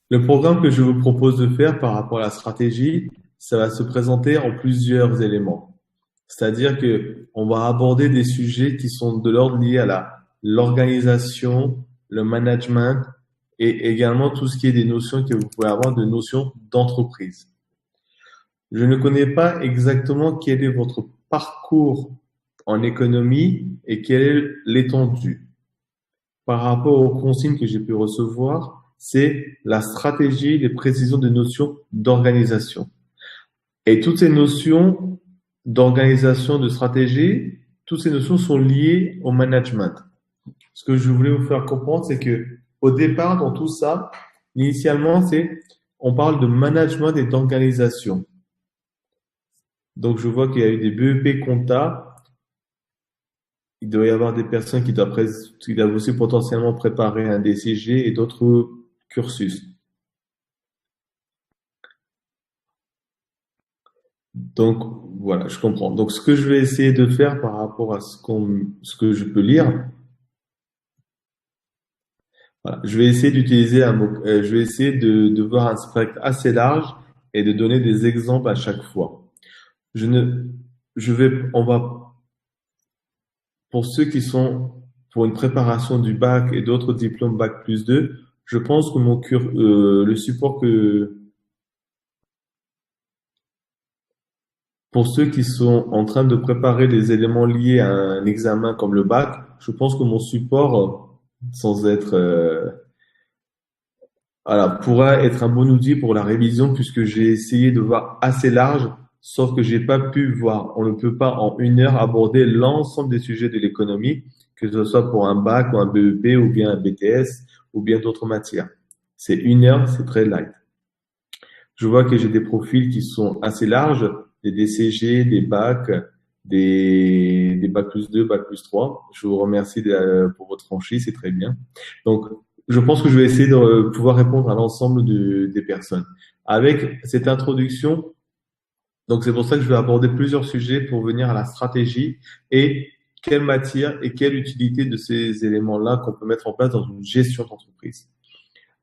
Le programme que je vous propose de faire par rapport à la stratégie, ça va se présenter en plusieurs éléments. C'est-à-dire que on va aborder des sujets qui sont de l'ordre lié à l'organisation, le management et également tout ce qui est des notions que vous pouvez avoir de notions d'entreprise. Je ne connais pas exactement quel est votre parcours en économie et quelle est l'étendue. Par rapport aux consignes que j'ai pu recevoir, c'est la stratégie, les précisions de notions d'organisation. Et toutes ces notions d'organisation, de stratégie, toutes ces notions sont liées au management. Ce que je voulais vous faire comprendre, c'est que au départ, dans tout ça, initialement, on parle de management et d'organisation. Donc, je vois qu'il y a eu des BEP compta. Il doit y avoir des personnes qui doivent aussi potentiellement préparer un DCG et d'autres cursus. Donc, voilà, je comprends. Donc, ce que je vais essayer de faire par rapport à ce que je peux lire, voilà, je vais essayer d'utiliser je vais essayer de voir un spectre assez large et de donner des exemples à chaque fois. Je ne, on va, pour ceux qui sont pour une préparation du bac et d'autres diplômes bac+2, je pense que le support pour ceux qui sont en train de préparer des éléments liés à un examen comme le bac, je pense que mon support, sans être, voilà, pourra être un bon outil pour la révision puisque j'ai essayé de voir assez large, sauf que j'ai pas pu voir. On ne peut pas en 1 heure aborder l'ensemble des sujets de l'économie, que ce soit pour un bac ou un BEP ou bien un BTS ou bien d'autres matières. C'est 1 heure, c'est très light. Je vois que j'ai des profils qui sont assez larges, des DCG, des bacs, des bac+2, bac+3. Je vous remercie pour votre franchise, c'est très bien. Donc, je pense que je vais essayer de pouvoir répondre à l'ensemble des personnes. Avec cette introduction, donc c'est pour ça que je vais aborder plusieurs sujets pour venir à la stratégie et quelle matière et quelle utilité de ces éléments-là qu'on peut mettre en place dans une gestion d'entreprise.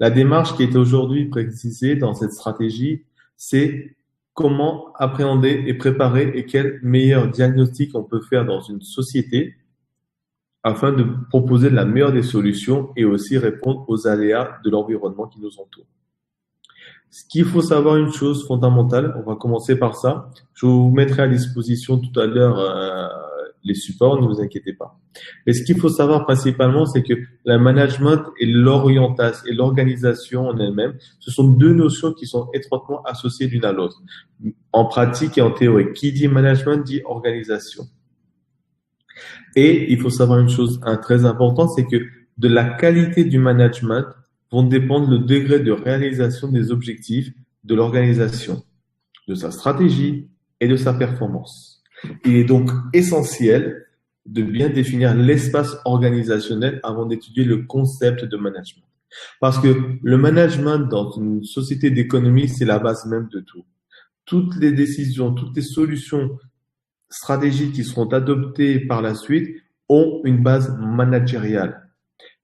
La démarche qui est aujourd'hui précisée dans cette stratégie, c'est comment appréhender et préparer et quel meilleur diagnostic on peut faire dans une société afin de proposer la meilleure des solutions et aussi répondre aux aléas de l'environnement qui nous entoure. Ce qu'il faut savoir, une chose fondamentale, on va commencer par ça. Je vous mettrai à disposition tout à l'heure les supports, ne vous inquiétez pas. Mais ce qu'il faut savoir principalement, c'est que le management et l'orientation et l'organisation en elle-même, ce sont deux notions qui sont étroitement associées l'une à l'autre. En pratique et en théorie, qui dit management dit organisation. Et il faut savoir une chose très importante, c'est que de la qualité du management vont dépendre le degré de réalisation des objectifs de l'organisation, de sa stratégie et de sa performance. Il est donc essentiel de bien définir l'espace organisationnel avant d'étudier le concept de management. Parce que le management dans une société d'économie, c'est la base même de tout. Toutes les décisions, toutes les solutions stratégies qui seront adoptées par la suite ont une base managériale.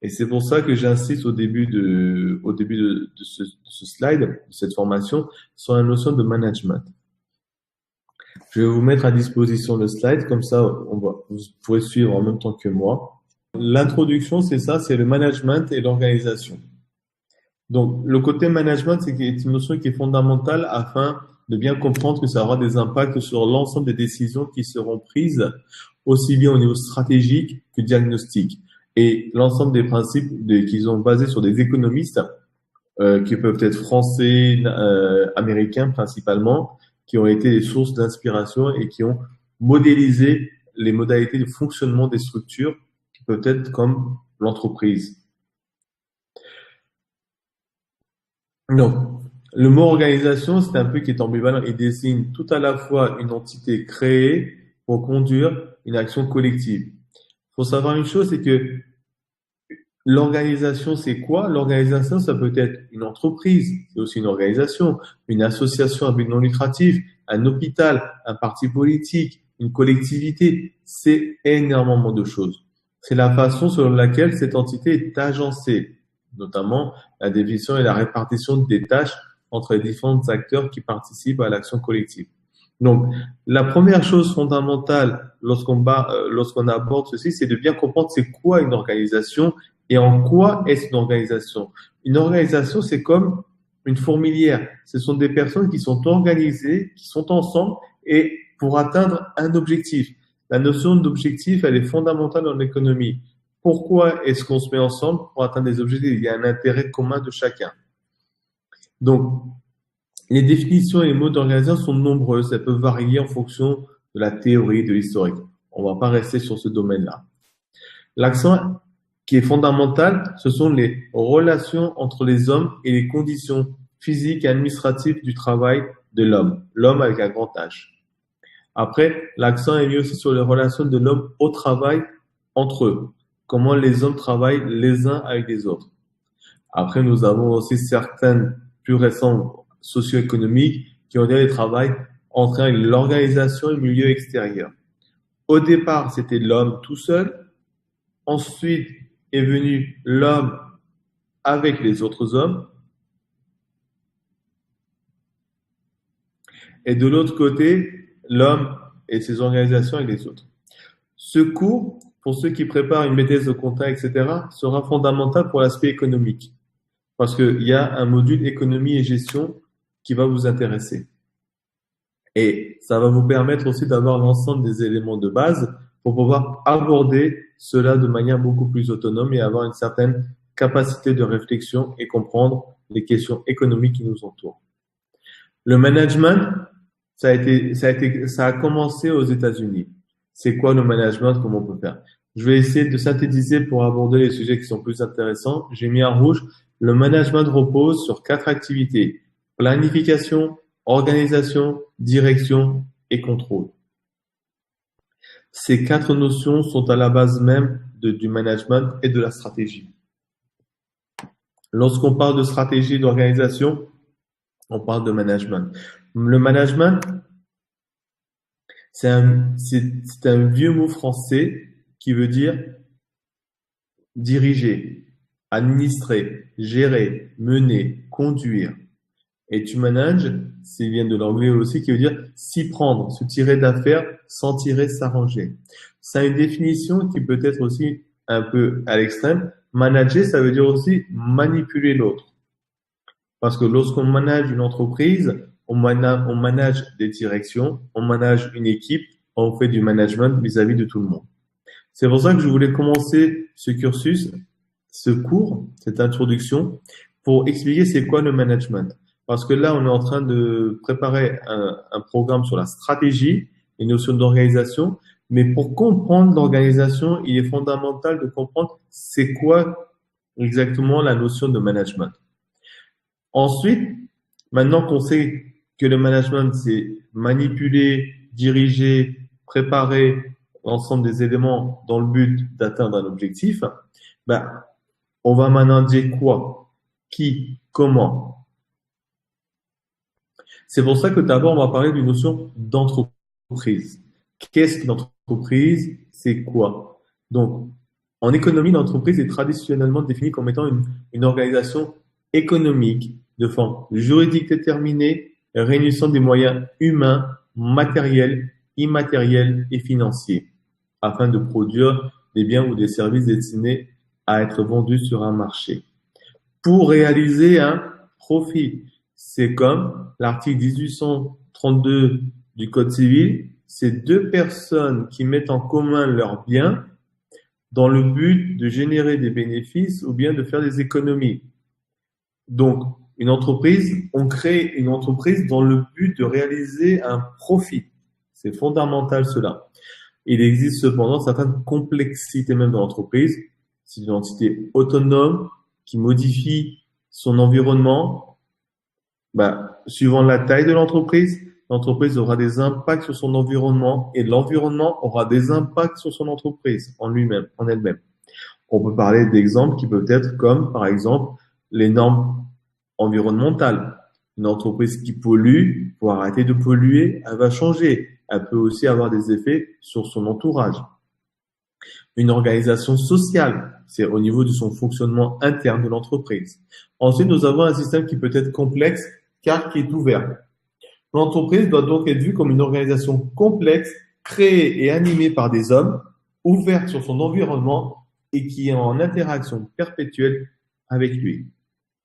Et c'est pour ça que j'insiste au début de ce slide, de cette formation, sur la notion de management. Je vais vous mettre à disposition le slide, comme ça vous pourrez suivre en même temps que moi. L'introduction, c'est ça, c'est le management et l'organisation. Donc, le côté management, c'est une notion qui est fondamentale afin de bien comprendre que ça aura des impacts sur l'ensemble des décisions qui seront prises, aussi bien au niveau stratégique que diagnostique. Et l'ensemble des principes qu'ils ont basés sur des économistes qui peuvent être français, américains principalement, qui ont été des sources d'inspiration et qui ont modélisé les modalités de fonctionnement des structures qui peuvent être comme l'entreprise. Donc, le mot organisation, c'est un peu qui est ambivalent. Il désigne tout à la fois une entité créée pour conduire une action collective. Il faut savoir une chose, c'est que l'organisation, c'est quoi? L'organisation, ça peut être une entreprise, c'est aussi une organisation, une association à but non lucratif, un hôpital, un parti politique, une collectivité. C'est énormément de choses. C'est la façon selon laquelle cette entité est agencée. notamment la définition et la répartition des tâches entre les différents acteurs qui participent à l'action collective. Donc, la première chose fondamentale lorsqu'on aborde ceci, c'est de bien comprendre c'est quoi une organisation et en quoi est-ce une organisation. Une organisation, c'est comme une fourmilière. Ce sont des personnes qui sont organisées, qui sont ensemble et pour atteindre un objectif. La notion d'objectif, elle est fondamentale dans l'économie. Pourquoi est-ce qu'on se met ensemble pour atteindre des objectifs? Il y a un intérêt commun de chacun. Donc, les définitions et les mots d'organisation sont nombreuses. Elles peuvent varier en fonction de la théorie, de l'historique. On ne va pas rester sur ce domaine-là. L'accent qui est fondamental, ce sont les relations entre les hommes et les conditions physiques et administratives du travail de l'homme. L'homme avec un grand H. Après, l'accent est mis aussi sur les relations de l'homme au travail entre eux. Comment les hommes travaillent les uns avec les autres. Après, nous avons aussi certaines plus récentes socio-économiques qui ont des travail entre l'organisation et le milieu extérieur. Au départ, c'était l'homme tout seul. Ensuite est venu l'homme avec les autres hommes. Et de l'autre côté, l'homme et ses organisations avec les autres. Ce cours, pour ceux qui préparent une maîtrise de compta, etc., sera fondamental pour l'aspect économique. Parce qu'il y a un module économie et gestion qui va vous intéresser. Et ça va vous permettre aussi d'avoir l'ensemble des éléments de base pour pouvoir aborder cela de manière beaucoup plus autonome et avoir une certaine capacité de réflexion et comprendre les questions économiques qui nous entourent. Le management, ça a commencé aux États-Unis. C'est quoi le management? Comment on peut faire? Je vais essayer de synthétiser pour aborder les sujets qui sont plus intéressants. J'ai mis en rouge. Le management repose sur 4 activités. Planification, organisation, direction et contrôle. Ces 4 notions sont à la base même du management et de la stratégie. Lorsqu'on parle de stratégie d'organisation, on parle de management. Le management, c'est un vieux mot français qui veut dire diriger, administrer, gérer, mener, conduire. Et to manage, ça vient de l'anglais aussi, qui veut dire s'y prendre, se tirer d'affaire, s'en tirer, s'arranger. Ça a une définition qui peut être aussi un peu à l'extrême. Manager, ça veut dire aussi manipuler l'autre. Parce que lorsqu'on manage une entreprise, on manage des directions, on manage une équipe, on fait du management vis-à-vis de tout le monde. C'est pour ça que je voulais commencer ce cursus, ce cours, cette introduction, pour expliquer c'est quoi le management. Parce que là, on est en train de préparer un programme sur la stratégie, les notions d'organisation. Mais pour comprendre l'organisation, il est fondamental de comprendre c'est quoi exactement la notion de management. Ensuite, maintenant qu'on sait que le management, c'est manipuler, diriger, préparer l'ensemble des éléments dans le but d'atteindre un objectif, on va manager quoi, qui, comment. C'est pour ça que d'abord, on va parler d'une notion d'entreprise. Qu'est-ce qu'une entreprise? C'est quoi? Donc, en économie, l'entreprise est traditionnellement définie comme étant une organisation économique de forme juridique déterminée, réunissant des moyens humains, matériels, immatériels et financiers, afin de produire des biens ou des services destinés à être vendus sur un marché. Pour réaliser un profit, c'est comme l'article 1832 du Code civil, c'est 2 personnes qui mettent en commun leurs biens dans le but de générer des bénéfices ou bien de faire des économies. Donc, une entreprise, on crée une entreprise dans le but de réaliser un profit. C'est fondamental cela. Il existe cependant certaines complexités même dans l'entreprise. C'est une entité autonome qui modifie son environnement. Suivant la taille de l'entreprise aura des impacts sur son environnement et l'environnement aura des impacts sur son entreprise en elle-même. On peut parler d'exemples qui peuvent être comme, par exemple, les normes environnementales. Une entreprise qui pollue, pour arrêter de polluer, elle va changer. Elle peut aussi avoir des effets sur son entourage. Une organisation sociale, c'est au niveau de son fonctionnement interne de l'entreprise. Ensuite, nous avons un système qui peut être complexe car qui est ouvert. L'entreprise doit donc être vue comme une organisation complexe, créée et animée par des hommes, ouverte sur son environnement et qui est en interaction perpétuelle avec lui.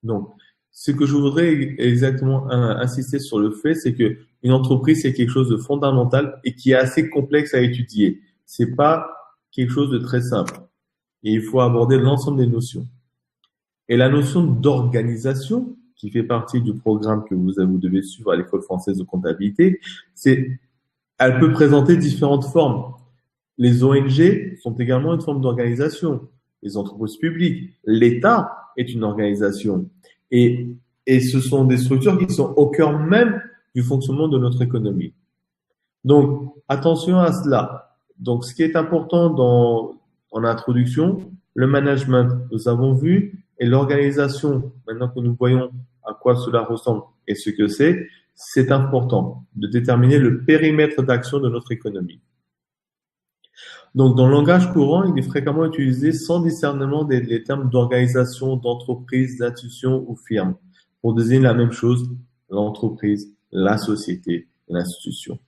Donc, ce que je voudrais exactement insister sur le fait, c'est que une entreprise, c'est quelque chose de fondamental et qui est assez complexe à étudier. C'est pas quelque chose de très simple. Et il faut aborder l'ensemble des notions. Et la notion d'organisation, qui fait partie du programme que vous devez suivre à l'École française de comptabilité, elle peut présenter différentes formes. Les ONG sont également une forme d'organisation. Les entreprises publiques, l'État est une organisation. Et ce sont des structures qui sont au cœur même du fonctionnement de notre économie. Donc, attention à cela. Donc, ce qui est important en introduction, le management, nous avons vu, et l'organisation, maintenant que nous voyons à quoi cela ressemble et ce que c'est important de déterminer le périmètre d'action de notre économie. Donc, dans le langage courant, il est fréquemment utilisé sans discernement les termes d'organisation, d'entreprise, d'institution ou firme pour désigner la même chose, l'entreprise, la société, l'institution.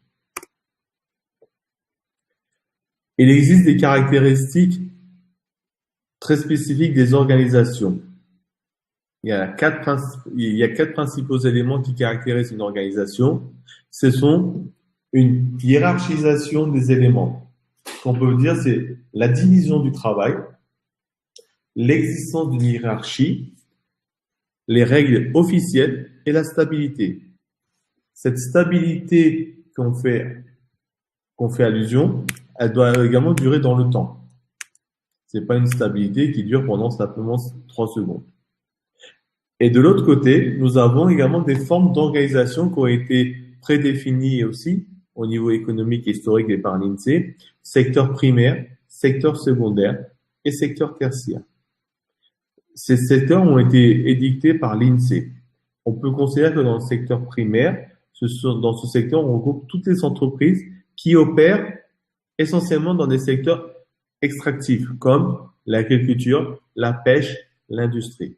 Il existe des caractéristiques très spécifiques des organisations. Il y a quatre principaux éléments qui caractérisent une organisation. Ce sont une hiérarchisation des éléments. Ce qu'on peut dire, c'est la division du travail, l'existence d'une hiérarchie, les règles officielles et la stabilité. Cette stabilité qu'on fait allusion, elle doit également durer dans le temps. C'est pas une stabilité qui dure pendant simplement 3 secondes. Et de l'autre côté, nous avons également des formes d'organisation qui ont été prédéfinies aussi au niveau économique et historique et par l'INSEE, secteur primaire, secteur secondaire et secteur tertiaire. Ces secteurs ont été édictés par l'INSEE. On peut considérer que dans le secteur primaire, dans ce secteur, on regroupe toutes les entreprises qui opèrent essentiellement dans des secteurs extractifs comme l'agriculture, la pêche, l'industrie.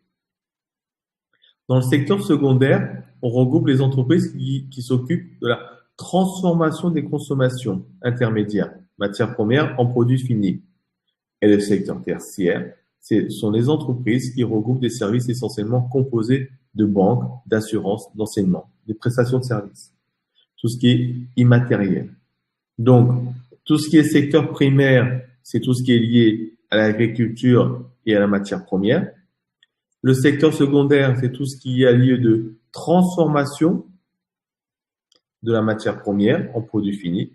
Dans le secteur secondaire, on regroupe les entreprises qui s'occupent de la transformation des consommations intermédiaires, matières premières en produits finis. Et le secteur tertiaire, ce sont les entreprises qui regroupent des services essentiellement composés de banques, d'assurances, d'enseignement, des prestations de services. Tout ce qui est immatériel. Donc, tout ce qui est secteur primaire, c'est tout ce qui est lié à l'agriculture et à la matière première. Le secteur secondaire, c'est tout ce qui a lieu de transformation de la matière première en produits finis.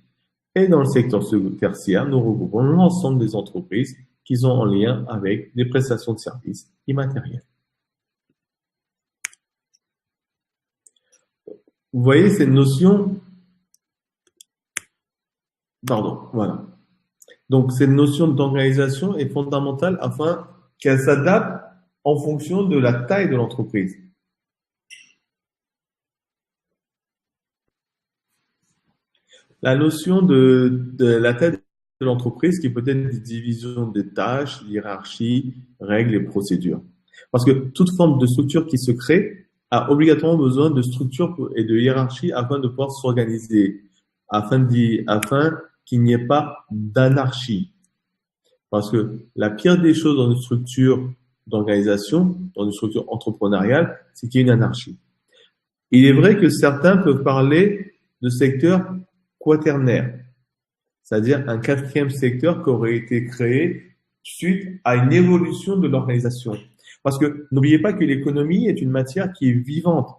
Et dans le secteur tertiaire, nous regroupons l'ensemble des entreprises qui sont en lien avec des prestations de services immatérielles. Vous voyez cette notion, voilà. Donc, cette notion d'organisation est fondamentale afin qu'elle s'adapte en fonction de la taille de l'entreprise. La notion de la taille de l'entreprise qui peut être des divisions des tâches, hiérarchie, règles et procédures. Parce que toute forme de structure qui se crée a obligatoirement besoin de structure et de hiérarchie afin de pouvoir s'organiser, afin qu'il n'y ait pas d'anarchie. Parce que la pire des choses dans une structure d'organisation, dans une structure entrepreneuriale, c'est qu'il y ait une anarchie. Il est vrai que certains peuvent parler de secteur quaternaire, c'est-à-dire un quatrième secteur qui aurait été créé suite à une évolution de l'organisation. Parce que n'oubliez pas que l'économie est une matière qui est vivante.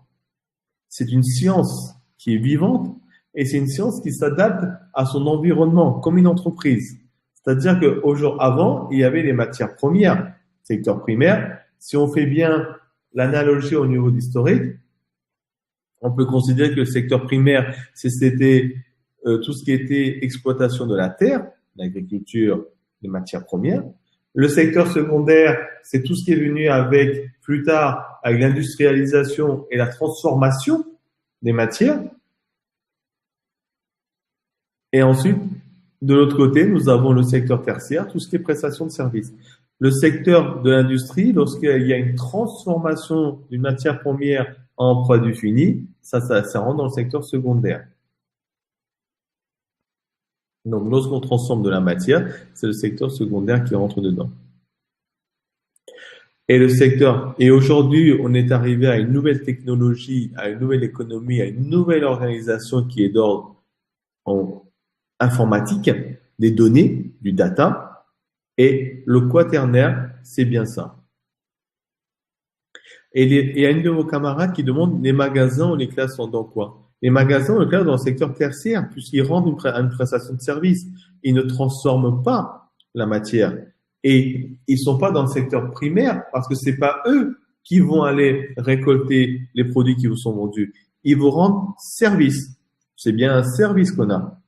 C'est une science qui est vivante et c'est une science qui s'adapte à son environnement, comme une entreprise. C'est-à-dire qu'avant, il y avait les matières premières, secteur primaire. Si on fait bien l'analogie au niveau historique, on peut considérer que le secteur primaire, c'était tout ce qui était exploitation de la terre, l'agriculture, les matières premières. Le secteur secondaire, c'est tout ce qui est venu plus tard, avec l'industrialisation et la transformation des matières. Et ensuite, De l'autre côté, nous avons le secteur tertiaire, tout ce qui est prestation de services. Le secteur de l'industrie, lorsqu'il y a une transformation d'une matière première en produit fini, ça rentre dans le secteur secondaire. Donc, lorsqu'on transforme de la matière, c'est le secteur secondaire qui rentre dedans. Et aujourd'hui, on est arrivé à une nouvelle technologie, à une nouvelle économie, à une nouvelle organisation qui est d'ordre informatique, des données, du data, et le quaternaire, c'est bien ça. Et il y a une de vos camarades qui demande les magasins, on les classe dans quoi? Les magasins, on les classe dans le secteur tertiaire, puisqu'ils rendent une prestation de service. Ils ne transforment pas la matière. Et ils sont pas dans le secteur primaire, parce que c'est pas eux qui vont aller récolter les produits qui vous sont vendus. Ils vous rendent service. C'est bien un service qu'on a.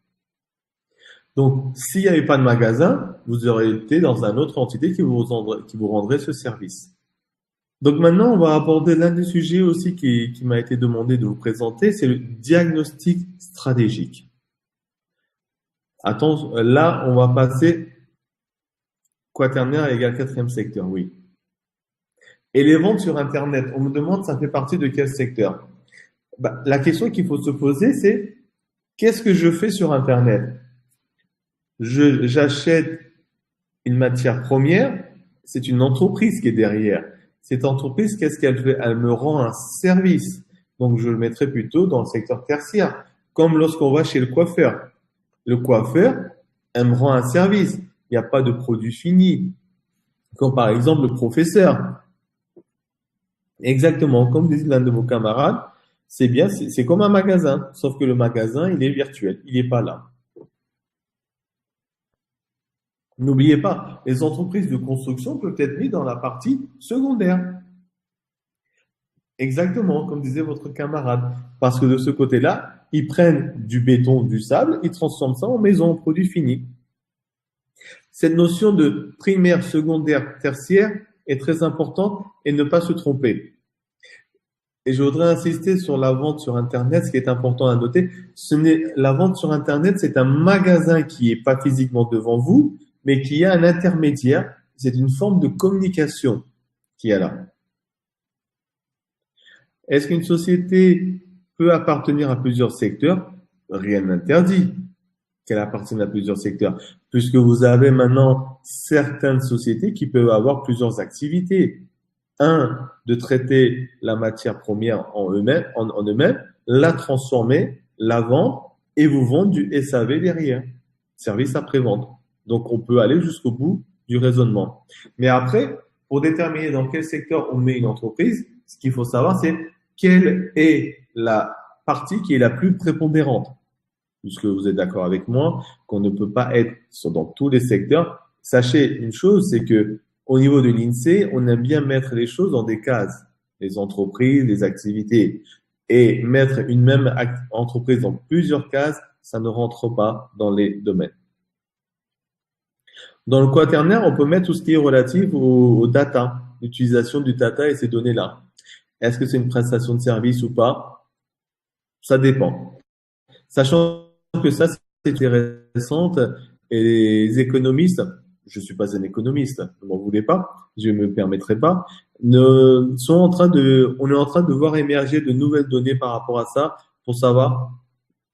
Donc, s'il n'y avait pas de magasin, vous auriez été dans une autre entité qui vous rendrait ce service. Donc maintenant, on va aborder l'un des sujets aussi qui m'a été demandé de vous présenter, c'est le diagnostic stratégique. Attends, là, on va passer quaternaire égale quatrième secteur, oui. Et les ventes sur Internet, on me demande, ça fait partie de quel secteur? La question qu'il faut se poser, c'est qu'est-ce que je fais sur Internet? J'achète une matière première, c'est une entreprise qui est derrière. Cette entreprise, qu'est-ce qu'elle fait? Elle me rend un service. Donc, je le mettrai plutôt dans le secteur tertiaire. Comme lorsqu'on va chez le coiffeur. Le coiffeur, elle me rend un service. Il n'y a pas de produit fini. Comme par exemple le professeur. Exactement, comme dit l'un de vos camarades, c'est bien, c'est comme un magasin. Sauf que le magasin, il est virtuel. Il n'est pas là. N'oubliez pas, les entreprises de construction peuvent être mises dans la partie secondaire. Exactement, comme disait votre camarade. Parce que de ce côté-là, ils prennent du béton, du sable, ils transforment ça en maison, en produit fini. Cette notion de primaire, secondaire, tertiaire est très importante et ne pas se tromper. Et je voudrais insister sur la vente sur Internet, ce qui est important à noter. La vente sur Internet, c'est un magasin qui n'est pas physiquement devant vous, mais qui a un intermédiaire, c'est une forme de communication qui est là. Est-ce qu'une société peut appartenir à plusieurs secteurs? Rien n'interdit qu'elle appartienne à plusieurs secteurs, puisque vous avez maintenant certaines sociétés qui peuvent avoir plusieurs activités. Un, de traiter la matière première en eux-mêmes, la transformer, la vendre et vous vendre du SAV derrière, service après-vente. Donc, on peut aller jusqu'au bout du raisonnement. Mais après, pour déterminer dans quel secteur on met une entreprise, ce qu'il faut savoir, c'est quelle est la partie qui est la plus prépondérante. Puisque vous êtes d'accord avec moi qu'on ne peut pas être dans tous les secteurs. Sachez une chose, c'est que au niveau de l'INSEE, on aime bien mettre les choses dans des cases, les entreprises, les activités. Et mettre une même entreprise dans plusieurs cases, ça ne rentre pas dans les domaines. Dans le quaternaire, on peut mettre tout ce qui est relatif au data, l'utilisation du data et ces données-là. Est-ce que c'est une prestation de service ou pas? Ça dépend. Sachant que ça, c'est intéressant et les économistes, je suis pas un économiste, ne m'en voulez pas, je me permettrai pas, on est en train de voir émerger de nouvelles données par rapport à ça pour savoir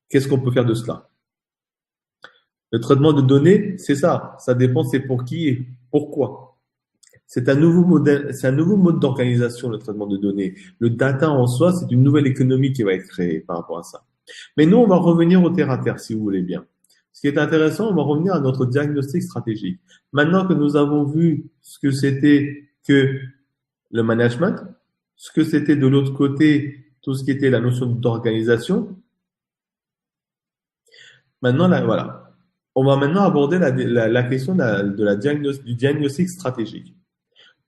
qu'est-ce qu'on peut faire de cela. Le traitement de données, c'est ça. Ça dépend, c'est pour qui et pourquoi. C'est un nouveau mode d'organisation, le traitement de données. Le data en soi, c'est une nouvelle économie qui va être créée par rapport à ça. Mais nous, on va revenir au terre à terre, si vous voulez bien. Ce qui est intéressant, on va revenir à notre diagnostic stratégique. Maintenant que nous avons vu ce que c'était que le management, ce que c'était de l'autre côté, tout ce qui était la notion d'organisation. Maintenant, là, voilà. On va maintenant aborder la question du diagnostic stratégique.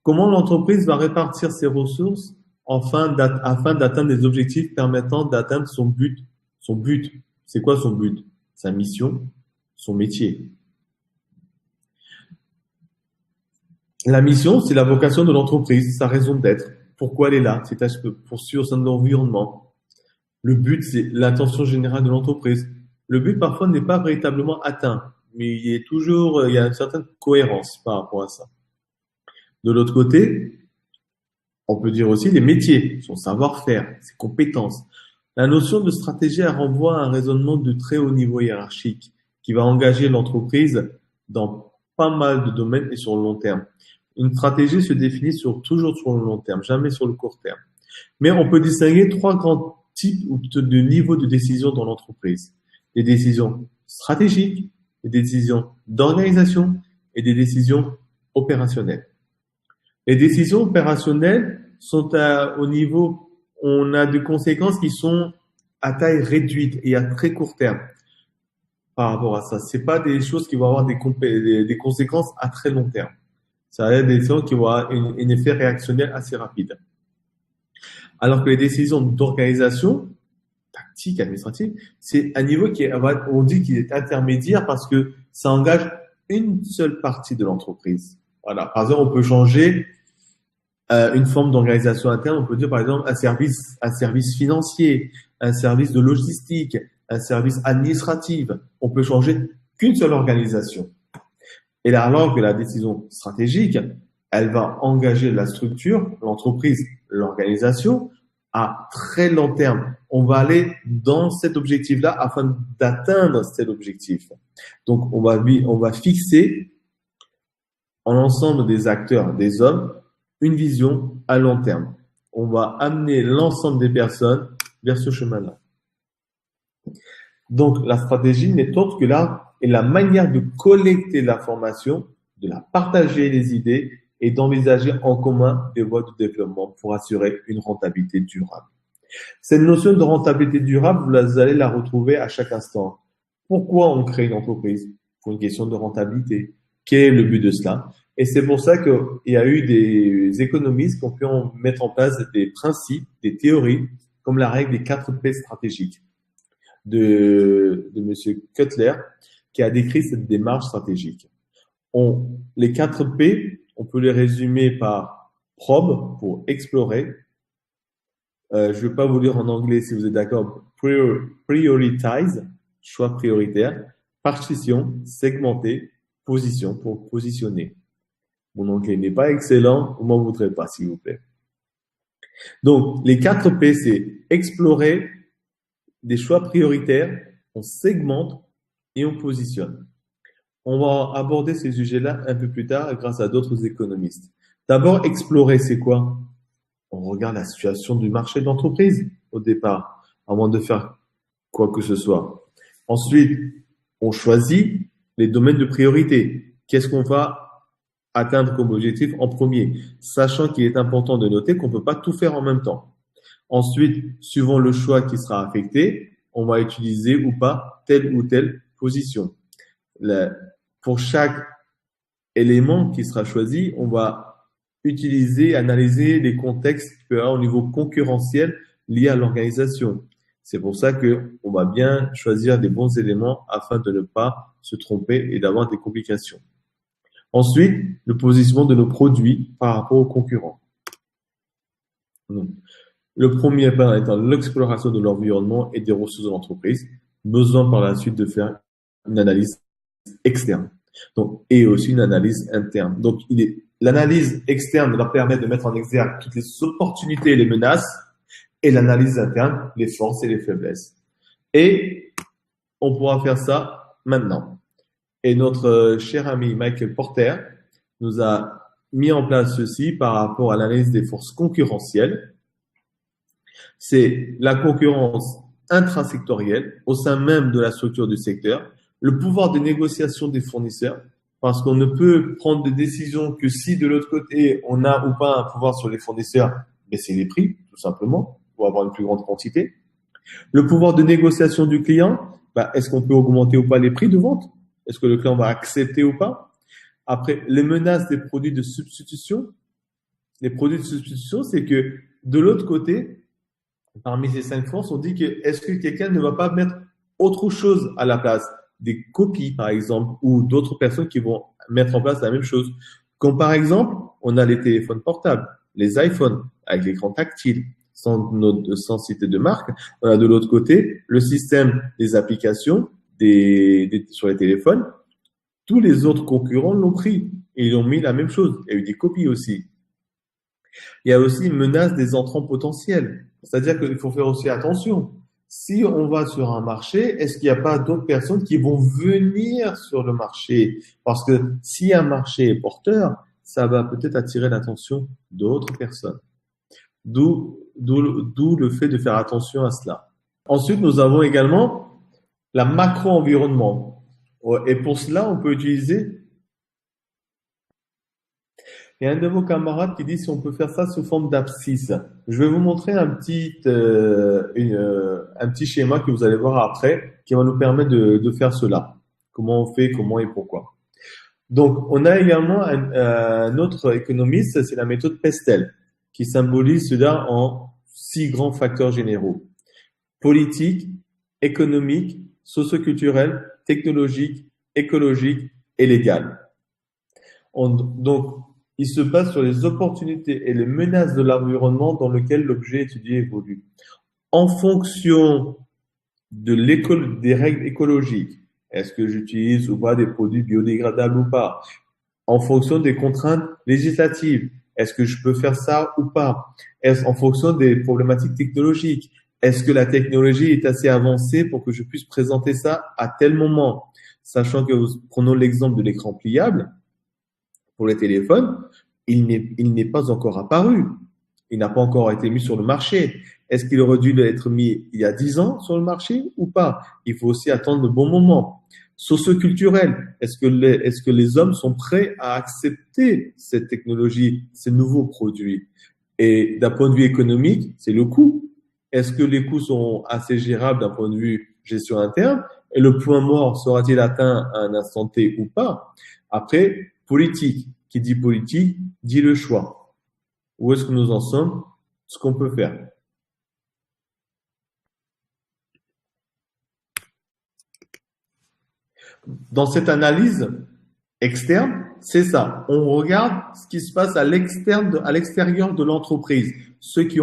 Comment l'entreprise va répartir ses ressources afin d'atteindre des objectifs permettant d'atteindre son but. Son but, c'est quoi son but? Sa mission, son métier. La mission, c'est la vocation de l'entreprise, sa raison d'être. Pourquoi elle est là? C'est pour poursuivre son environnement. Le but, c'est l'intention générale de l'entreprise. Le but, parfois, n'est pas véritablement atteint, mais il y a une certaine cohérence par rapport à ça. De l'autre côté, on peut dire aussi les métiers, son savoir-faire, ses compétences. La notion de stratégie, elle renvoie à un raisonnement de très haut niveau hiérarchique qui va engager l'entreprise dans pas mal de domaines et sur le long terme. Une stratégie se définit toujours sur le long terme, jamais sur le court terme. Mais on peut distinguer trois grands types de niveaux de décision dans l'entreprise. Des décisions stratégiques, des décisions d'organisation et des décisions opérationnelles. Les décisions opérationnelles sont au niveau, on a des conséquences qui sont à taille réduite et à très court terme par rapport à ça. C'est pas des choses qui vont avoir des conséquences à très long terme. Ça va être des décisions qui vont avoir un effet réactionnel assez rapide. Alors que les décisions d'organisation, tactique, administrative, c'est un niveau on dit qu'il est intermédiaire parce que ça engage une seule partie de l'entreprise. Voilà. Par exemple, on peut changer une forme d'organisation interne. On peut dire, par exemple, un service financier, un service de logistique, un service administratif. On peut changer qu'une seule organisation. Et là, alors que la décision stratégique, elle va engager la structure, l'entreprise, l'organisation à très long terme. On va aller dans cet objectif-là afin d'atteindre cet objectif. Donc, on va fixer en l'ensemble des acteurs, des hommes, une vision à long terme. On va amener l'ensemble des personnes vers ce chemin-là. Donc, la stratégie n'est autre que la manière de collecter l'information, de la partager les idées et d'envisager en commun des voies de développement pour assurer une rentabilité durable. Cette notion de rentabilité durable, vous allez la retrouver à chaque instant. Pourquoi on crée une entreprise? Pour une question de rentabilité. Quel est le but de cela? Et c'est pour ça qu'il y a eu des économistes qui ont pu mettre en place des principes, des théories, comme la règle des 4 P stratégiques de Monsieur Cutler, qui a décrit cette démarche stratégique. Les 4 P, on peut les résumer par probe, pour explorer. Je ne vais pas vous lire en anglais si vous êtes d'accord. Prioritize, choix prioritaire. Partition, segmenter. Position, pour positionner. Mon anglais n'est pas excellent, vous m'en voudrez pas, s'il vous plaît. Donc, les 4 P, c'est explorer, des choix prioritaires, on segmente et on positionne. On va aborder ces sujets-là un peu plus tard grâce à d'autres économistes. D'abord, explorer, c'est quoi? On regarde la situation du marché de l'entreprise au départ, avant de faire quoi que ce soit. Ensuite, on choisit les domaines de priorité. Qu'est-ce qu'on va atteindre comme objectif en premier, sachant qu'il est important de noter qu'on ne peut pas tout faire en même temps. Ensuite, suivant le choix qui sera affecté, on va utiliser ou pas telle ou telle position. Pour chaque élément qui sera choisi, on va utiliser, analyser les contextes qu'il peut y avoir au niveau concurrentiel liés à l'organisation. C'est pour ça qu'on va bien choisir des bons éléments afin de ne pas se tromper et d'avoir des complications. Ensuite, le positionnement de nos produits par rapport aux concurrents. Donc, le premier point étant l'exploration de l'environnement et des ressources de l'entreprise. Besoin par la suite de faire une analyse externe. Donc, et aussi une analyse interne. Donc, l'analyse externe leur permet de mettre en exergue toutes les opportunités et les menaces, et l'analyse interne, les forces et les faiblesses. Et on pourra faire ça maintenant. Et notre cher ami Michael Porter nous a mis en place ceci par rapport à l'analyse des forces concurrentielles. C'est la concurrence intrasectorielle au sein même de la structure du secteur, le pouvoir de négociation des fournisseurs, parce qu'on ne peut prendre des décisions que si de l'autre côté on a ou pas un pouvoir sur les fournisseurs, baisser les prix, tout simplement, pour avoir une plus grande quantité. Le pouvoir de négociation du client, est-ce qu'on peut augmenter ou pas les prix de vente? Est-ce que le client va accepter ou pas? Après, les menaces des produits de substitution. Les produits de substitution, c'est que de l'autre côté, parmi ces 5 forces, on dit que est-ce que quelqu'un ne va pas mettre autre chose à la place? Des copies, par exemple, ou d'autres personnes qui vont mettre en place la même chose. Comme par exemple, on a les téléphones portables, les iPhones avec l'écran tactile, sans citer de marque. On a de l'autre côté le système des applications sur les téléphones tous les autres concurrents l'ont pris et ils ont mis la même chose. Il y a eu des copies aussi. Il y a aussi une menace des entrants potentiels. C'est-à-dire qu'il faut faire aussi attention. Si on va sur un marché, est-ce qu'il n'y a pas d'autres personnes qui vont venir sur le marché? Parce que si un marché est porteur, ça va peut-être attirer l'attention d'autres personnes. D'où le fait de faire attention à cela. Ensuite, nous avons également la macro-environnement. Et pour cela, on peut utiliser. Il y a un de vos camarades qui dit si on peut faire ça sous forme d'abscisse. Je vais vous montrer un petit schéma que vous allez voir après qui va nous permettre de faire cela. Comment on fait, comment et pourquoi. Donc, on a également un autre économiste, c'est la méthode Pestel, qui symbolise cela en 6 grands facteurs généraux. Politique, économique, socioculturel, technologique, écologique et légal. Donc, il se base sur les opportunités et les menaces de l'environnement dans lequel l'objet étudié évolue. En fonction des règles écologiques, est-ce que j'utilise ou pas des produits biodégradables ou pas? En fonction des contraintes législatives, est-ce que je peux faire ça ou pas? En fonction des problématiques technologiques, est-ce que la technologie est assez avancée pour que je puisse présenter ça à tel moment? Sachant que, prenons l'exemple de l'écran pliable, pour les téléphones, il n'est pas encore apparu. Il n'a pas encore été mis sur le marché. Est-ce qu'il aurait dû être mis il y a 10 ans sur le marché ou pas? Il faut aussi attendre le bon moment. Socioculturel, est-ce que les hommes sont prêts à accepter cette technologie, ces nouveaux produits? Et d'un point de vue économique, c'est le coût. Est-ce que les coûts sont assez gérables d'un point de vue gestion interne? Et le point mort sera-t-il atteint à un instant T ou pas? Après, politique. Qui dit politique, dit le choix. Où est-ce que nous en sommes? Ce qu'on peut faire. Dans cette analyse externe, c'est ça. On regarde ce qui se passe à l'extérieur de l'entreprise. Ceux qui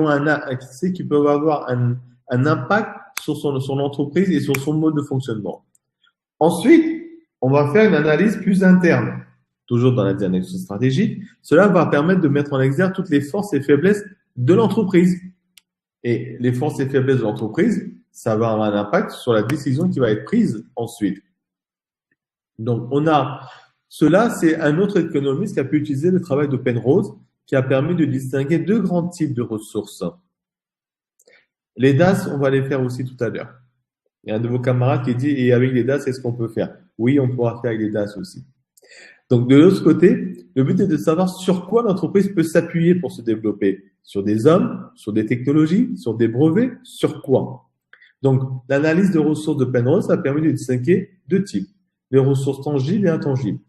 peuvent avoir un impact sur son entreprise et sur son mode de fonctionnement. Ensuite, on va faire une analyse plus interne. Toujours dans la diagnostic stratégique, cela va permettre de mettre en exergue toutes les forces et faiblesses de l'entreprise. Et les forces et faiblesses de l'entreprise, ça va avoir un impact sur la décision qui va être prise ensuite. Donc, cela, c'est un autre économiste qui a pu utiliser le travail de Penrose, qui a permis de distinguer 2 grands types de ressources. Les DAS, on va les faire aussi tout à l'heure. Il y a un de vos camarades qui dit, et avec les DAS, est-ce qu'on peut faire? Oui, on pourra faire avec les DAS aussi. Donc, de l'autre côté, le but est de savoir sur quoi l'entreprise peut s'appuyer pour se développer. Sur des hommes, sur des technologies, sur des brevets, sur quoi? Donc, l'analyse de ressources de Penrose a permis de distinguer 2 types, les ressources tangibles et intangibles.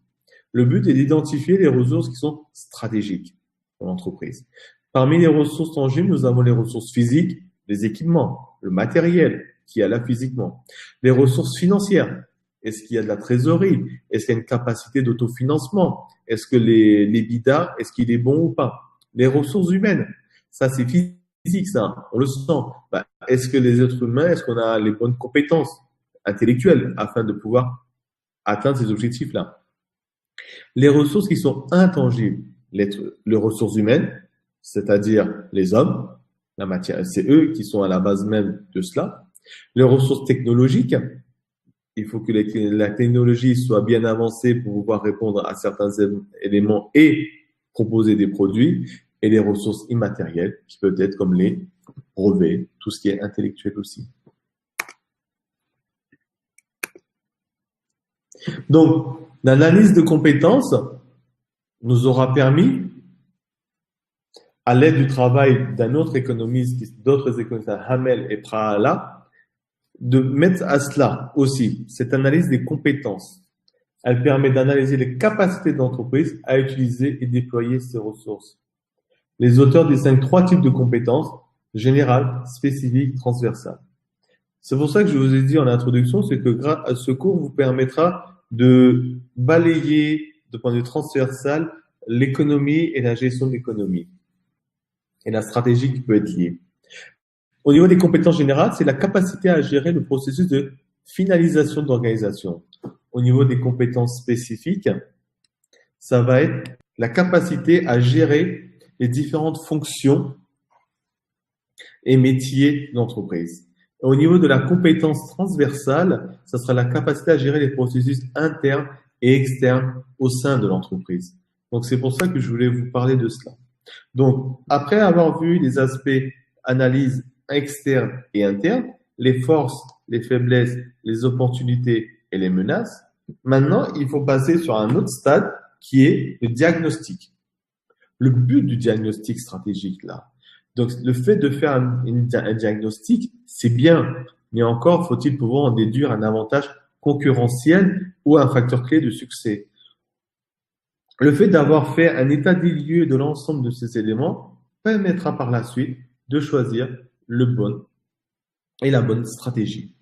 Le but est d'identifier les ressources qui sont stratégiques pour l'entreprise. Parmi les ressources tangibles, nous avons les ressources physiques, les équipements, le matériel qui est là physiquement, les ressources financières. Est-ce qu'il y a de la trésorerie? Est-ce qu'il y a une capacité d'autofinancement? Est-ce que les bidas, est-ce qu'il est bon ou pas? Les ressources humaines, ça c'est physique, ça, on le sent. Est-ce que les êtres humains, est-ce qu'on a les bonnes compétences intellectuelles afin de pouvoir atteindre ces objectifs-là? Les ressources qui sont intangibles, les ressources humaines, c'est-à-dire les hommes, la matière, c'est eux qui sont à la base même de cela. Les ressources technologiques, il faut que la technologie soit bien avancée pour pouvoir répondre à certains éléments et proposer des produits. Et les ressources immatérielles, qui peuvent être comme les brevets, tout ce qui est intellectuel aussi. Donc, l'analyse de compétences nous aura permis, à l'aide du travail d'un autre économiste, d'autres économistes, Hamel et Prahala, de mettre à cela aussi cette analyse des compétences. Elle permet d'analyser les capacités de l'entreprise à utiliser et déployer ces ressources. Les auteurs distinguent 3 types de compétences, générales, spécifiques, transversales. C'est pour ça que je vous ai dit en introduction, c'est que ce cours vous permettra de balayer de point de vue transversal l'économie et la gestion de l'économie et la stratégie qui peut être liée. Au niveau des compétences générales, c'est la capacité à gérer le processus de finalisation d'organisation. Au niveau des compétences spécifiques, ça va être la capacité à gérer les différentes fonctions et métiers d'entreprise. Au niveau de la compétence transversale, ça sera la capacité à gérer les processus internes et externes au sein de l'entreprise. Donc, c'est pour ça que je voulais vous parler de cela. Donc, après avoir vu les aspects analyse externe et interne, les forces, les faiblesses, les opportunités et les menaces, maintenant, il faut passer sur un autre stade qui est le diagnostic. Le but du diagnostic stratégique, là. Donc, le fait de faire un diagnostic, c'est bien, mais encore faut-il pouvoir en déduire un avantage concurrentiel ou un facteur clé de succès. Le fait d'avoir fait un état des lieux de l'ensemble de ces éléments permettra par la suite de choisir le bon et la bonne stratégie.